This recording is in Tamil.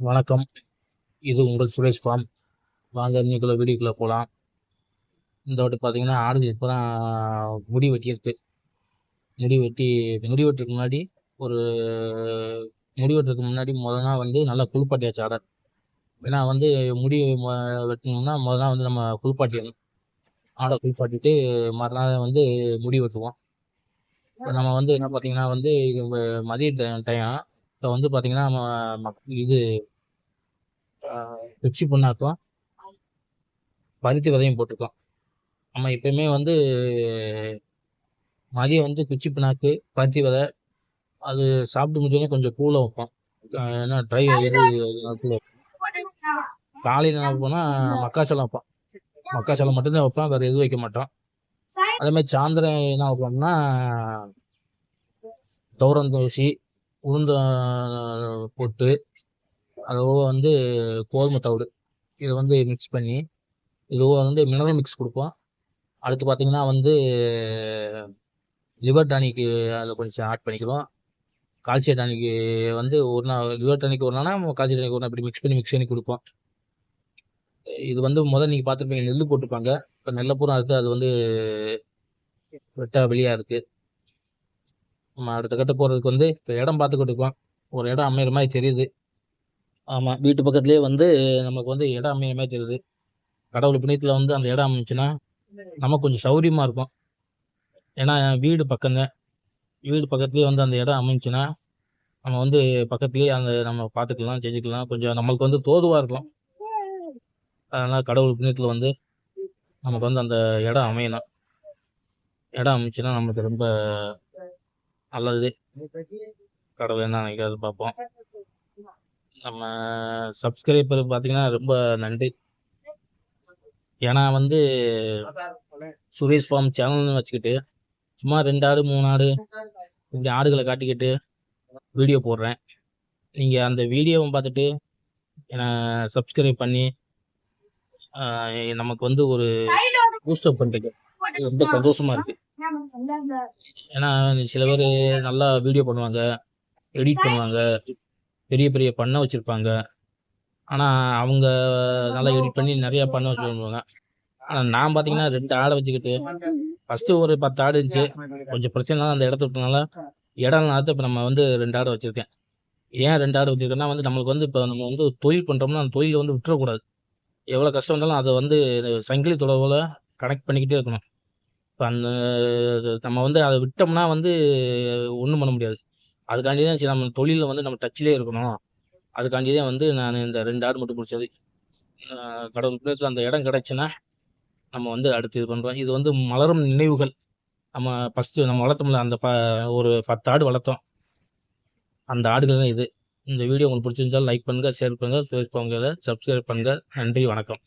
வணக்கம். இது உங்கள் சுரேஷ் ஃபார்ம். வாங்க இன்னைக்குள்ள வீடியோக்குள்ள போகலாம். இந்த வாட்டி பார்த்தீங்கன்னா ஆடுகள் இப்போ தான் முடி வெட்டியிருக்கு. முடி வெட்டுறதுக்கு முன்னாடி ஒரு முடி வெட்டுறதுக்கு முன்னாடி முதல் நாள் வந்து நல்லா குளிப்பாட்டியாச்சு ஆடை. ஏன்னா வந்து முடி வெட்டணும்னா முதல் நாள் வந்து நம்ம குளிப்பாட்டிடணும். ஆடை குளிப்பாட்டிட்டு மறுநாள் வந்து முடி வெட்டுவோம். இப்போ நம்ம வந்து என்ன பார்த்தீங்கன்னா வந்து இது மதிய டைம். இப்போ வந்து பார்த்தீங்கன்னா நம்ம இது குச்சி புண்ணாக்கும் பருத்தி விதையும் போட்டிருக்கோம். நம்ம எப்பயுமே வந்து மதியம் வந்து குச்சி பினாக்கு பருத்தி விதை அது சாப்பிட்டு முடிச்சோடனே கொஞ்சம் கூழ வைப்போம். ஏன்னா ட்ரை கூழ காலையில் என்ன வைப்போம்னா மக்காச்சோளம் வைப்போம். மக்காச்சோளம் மட்டும்தான் வைப்போம், வேறு எதுவும் வைக்க மாட்டோம். அதே மாதிரி சாயந்தரம் என்ன வைப்போம்னா துவரந்தோசி உளுந்த போட்டு அதோட வந்து கோதுமை தவிடு இதை வந்து மிக்ஸ் பண்ணி இதோட வந்து மினரல் மிக்ஸ் கொடுப்போம். அடுத்து பார்த்தீங்கன்னா வந்து லிவர் டானிக்கு அதில் கொஞ்சம் ஆட் பண்ணிக்கிறோம். கால்சியம் டானிக்கு வந்து ஒரு நாள் லிவர் டானிக் ஒரு நாள்னா கால்சியம் டானிக் ஒரு நாள் இப்படி மிக்ஸ் பண்ணி கொடுப்போம். இது வந்து முதல் நீங்கள் பார்த்துருப்பீங்க நெல் போட்டுப்பாங்க. இப்போ நெல்லை பூரா இருக்குது, அது வந்து வெட்டா வெளியாக இருக்குது. நம்ம அடுத்த கட்ட போகிறதுக்கு வந்து இப்போ இடம் பார்த்துக்கிட்டு இருக்கோம். ஒரு இடம் அமையிற மாதிரி தெரியுது. ஆமாம், வீட்டு பக்கத்துலேயே வந்து நமக்கு வந்து இடம் அமையிற மாதிரி தெரியுது. கடவுள் புண்ணியத்தில் வந்து அந்த இடம் அமைச்சுன்னா நமக்கு கொஞ்சம் சௌரியமாக இருக்கும். ஏன்னா வீடு பக்கம்தான். வீடு பக்கத்துலேயே வந்து அந்த இடம் அமைஞ்சுன்னா நம்ம வந்து பக்கத்துலேயே அந்த நம்ம பார்த்துக்கலாம், செஞ்சுக்கலாம். கொஞ்சம் நம்மளுக்கு வந்து தோதுவாக இருக்கும். அதனால் கடவுள் புண்ணியத்தில் வந்து நமக்கு வந்து அந்த இடம் அமையணும். இடம் அமைச்சுன்னா நமக்கு ரொம்ப நல்லது. கடவுள் என்ன நினைக்கிறது பார்ப்போம். நம்ம சப்ஸ்கிரைபர் பார்த்தீங்கன்னா ரொம்ப நன்றி. ஏன்னா வந்து சுரேஷ் ஃபார்ம் சேனல்னு வச்சுக்கிட்டு சும்மா 2 ஆடு 3 ஆடு இப்படி ஆடுகளை காட்டிக்கிட்டு வீடியோ போடுறேன். நீங்கள் அந்த வீடியோவை பார்த்துட்டு என்னை சப்ஸ்கிரைப் பண்ணி நமக்கு வந்து ஒரு பூஸ்டப் பண்ணுறீங்க, ரொம்ப சந்தோஷமா இருக்கு. ஏன்னா சில பேர் நல்லா வீடியோ பண்ணுவாங்க, எடிட் பண்ணுவாங்க, பெரிய பெரிய பண்ணை வச்சுருப்பாங்க. ஆனால் அவங்க நல்லா எடிட் பண்ணி நிறையா பண்ணை வச்சுருப்பாங்க. ஆனால் நான் பார்த்தீங்கன்னா 2 ஆடை வச்சுக்கிட்டு ஃபஸ்ட்டு ஒரு 10 ஆடு இருந்துச்சு. கொஞ்சம் பிரச்சனை அந்த இடத்த விட்டனால இடம் இல்லாத இப்போ நம்ம வந்து 2 ஆடு வச்சுருக்கேன். ஏன் 2 ஆடு வச்சுருக்கேன்னா வந்து நம்மளுக்கு வந்து இப்போ நம்ம வந்து தொழில் பண்ணுறோம்னா அந்த தொழிலை வந்து விட்டுறக்கூடாது. எவ்வளோ கஷ்டம் இருந்தாலும் அதை வந்து சங்கிலி தொடர்பில் கனெக்ட் பண்ணிக்கிட்டே இருக்கணும். இப்போ அந்த நம்ம வந்து அதை விட்டோம்னா வந்து ஒன்றும் பண்ண முடியாது. அதுக்காண்டி தான் சரி நம்ம தொழிலில் வந்து நம்ம டச்சிலே இருக்கணும். அதுக்காண்டி தான் வந்து நான் இந்த 2 ஆடு மட்டும் பிடிச்சது. கடவுள் புண்ணியத்தில் அந்த இடம் கிடச்சுன்னா நம்ம வந்து அடுத்து இது பண்ணுறோம். இது வந்து மலரும் நினைவுகள். நம்ம ஃபஸ்ட்டு நம்ம வளர்த்தோம்ல அந்த ஒரு 10 ஆடு வளர்த்தோம். அந்த ஆடுகள் தான் இது. இந்த வீடியோ உங்களுக்கு பிடிச்சிருந்தாலும் லைக் பண்ணுங்கள், ஷேர் பண்ணுங்கள், சப்ஸ்கிரைப் பண்ணுங்கள். நன்றி, வணக்கம்.